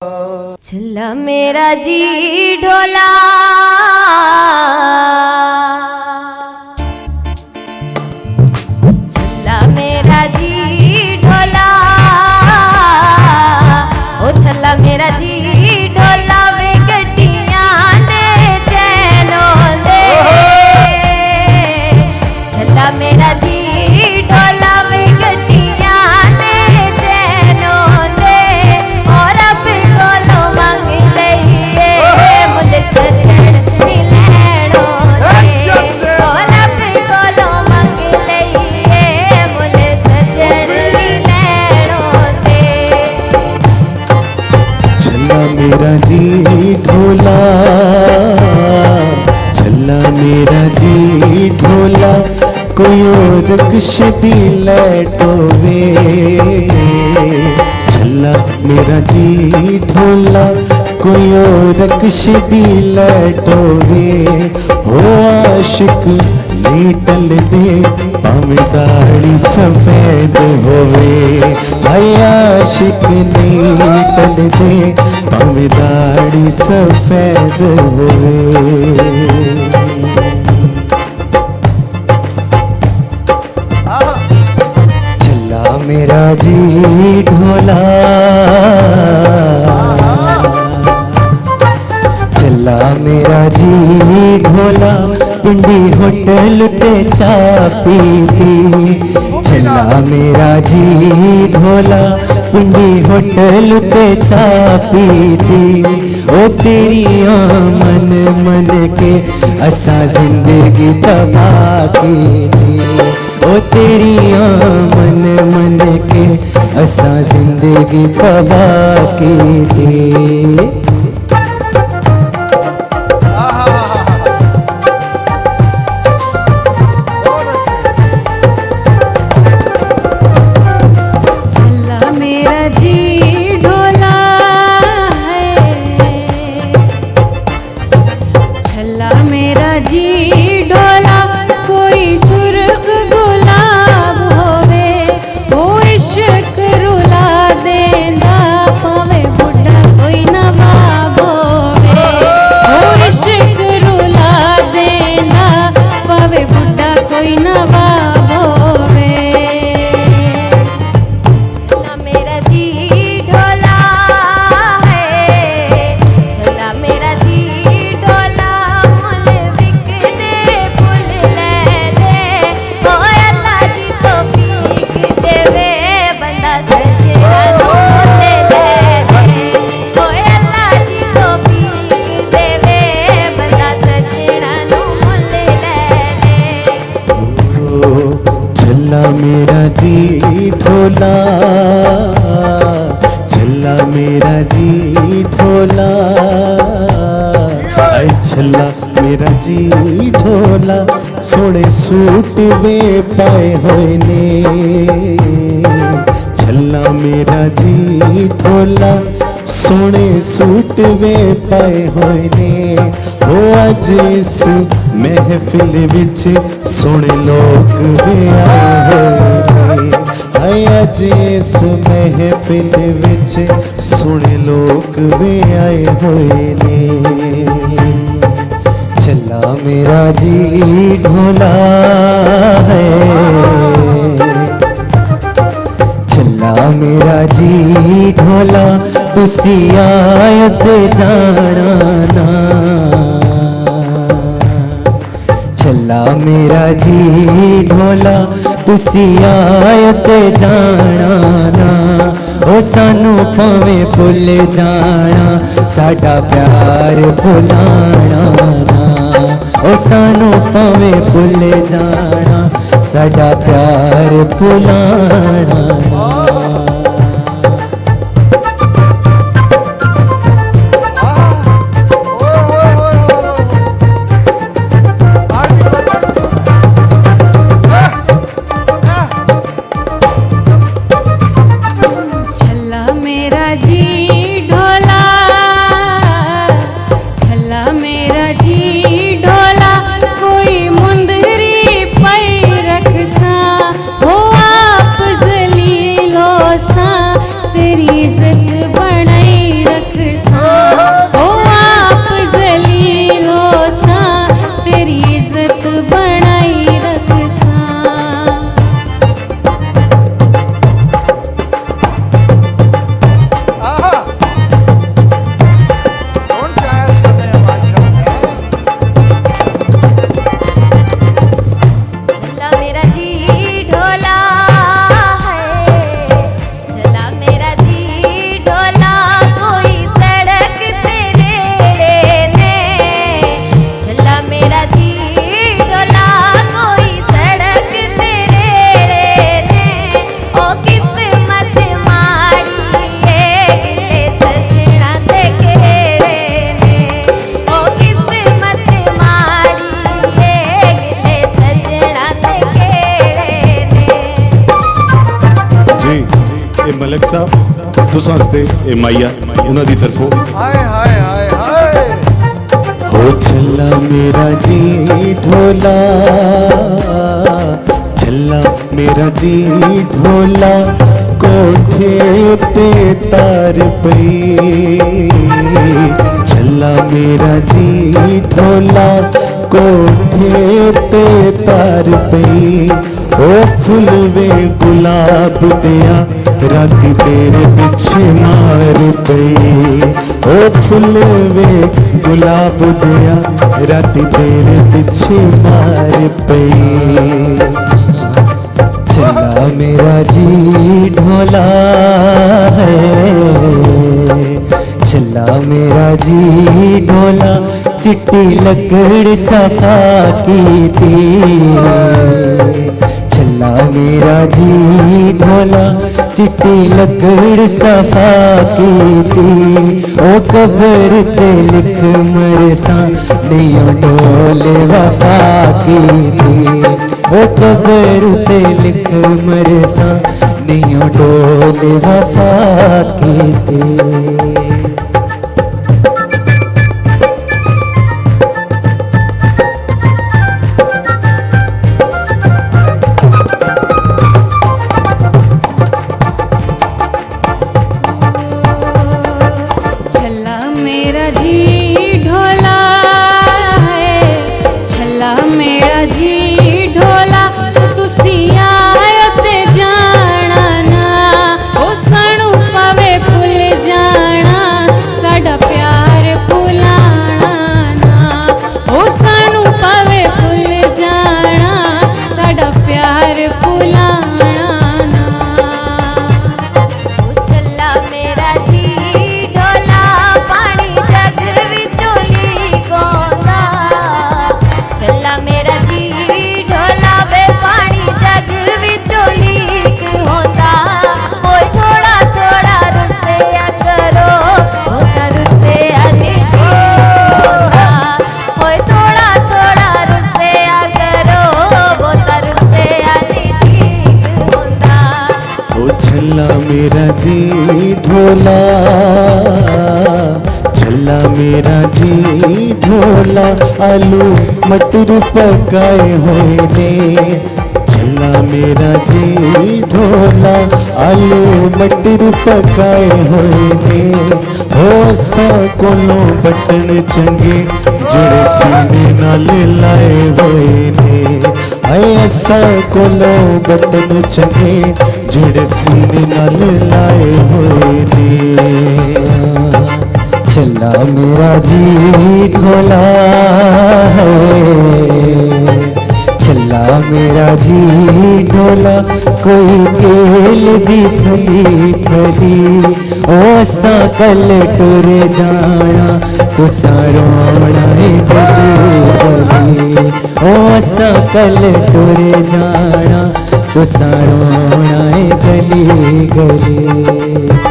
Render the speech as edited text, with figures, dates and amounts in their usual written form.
छल्ला मेरा जी ढोला छल्ला मेरा जी ढोला ओ छल्ला मेरा जी ढोला वे गड्डियां दे चैनों दे छल्ला मेरा जी ढोला वे गड्डियां दे चैनों दे और अब कोलो मंग लईए मुल सजन मिलणो दे और अब कोलो मंग लईए मुल सजन मिलणो दे छल्ला मेरा जी ढोला छल्ला मेरा जी ढोला कोई और कशदी लैटोवे छल्ला मेरा जी ढोला कोई और कशदी लैटोवे हो आशिक लीटल दे पावे दाढ़ी सफेद होवे भाई आशिक लीटल दे पावे दाढ़ी सफेद होवे मेरा जी ढोला छल्ला मेरा जी ढोला पिंडी होटल ते चा पीती छल्ला मेरा जी ढोला पिंडी होटल ते चा पीती ओ तेरिया मन मन के असा जिंदगी तबाह की ओ तेरिया मन मन के असा जिंदगी तबाह की थी मेरा जी ढोला छल्ला मेरा जी ढोला ऐ छल्ला मेरा जी ढोला सोने सूट वे पाए होए ने छल्ला मेरा जी ढोला सोने सूट वे पाए होए ने हो अज इस महफिल विच सोने लोग वे आए होए हाय अज इस महफिल विच सोने लोग वे आए होए ने छल्ला मेरा जी ढोला है छल्ला मेरा जी ढोला तुसी आयत जाना ना छल्ला मेरा जी ढोला तुसी आयत जाना ना ओ सानू भावे भुल जाना साडा प्यार भुलाना ना ओ सानू भावे भुल जाना साडा प्यार भुलाना ना हो आप जलीलो मलिक साहब तुसां वास्ते ए माइया उन्हां दी तरफों हाय हाय हाय हाय हो छल्ला मेरा जी ढोला, छल्ला मेरा जी ढोला, कोठे ते तार पई। छल्ला मेरा जी ढोला, कोठे ते तार पई। ओ फुल वे गुलाब दिया, राती तेरे पीछे मार पई। ओ फुल वे गुलाब दिया, राती तेरे पीछे मार पई। चला मेरा जी ढोला है, चला मेरा जी ढोला, चिट्टी लकड़ सफा की थी। चला मेरा जी ढोला, चिट्टी लकड़ सफा की थी। ओ कब्र ते लिख मरसा, नहीं ढोले वफा की थी। ओ कब्र ते लिख मरसा, नहीं ढोले वफा की थी। छल्ला मेरा जी ढोला, छल्ला मेरा जी ढोला, आलू मटर पकाए हुए ने। छल्ला मेरा जी ढोला, आलू मटर पकाए हुए ने। हो सा कोलों बटन चंगे, जड़े सीने नाल लाए हुए ने। ऐसा कोलो बटन चंगे, जड़े सीने नाल लाए हुए ने। चला मेरा जी ढोला है, चला मेरा जी ढोला, कोई केल दी फली फली। ओ सा कल टुर जाना, तुसा रोना है गली गली। ओ सा कल टुर जाना, तुसा रोना है गली गली।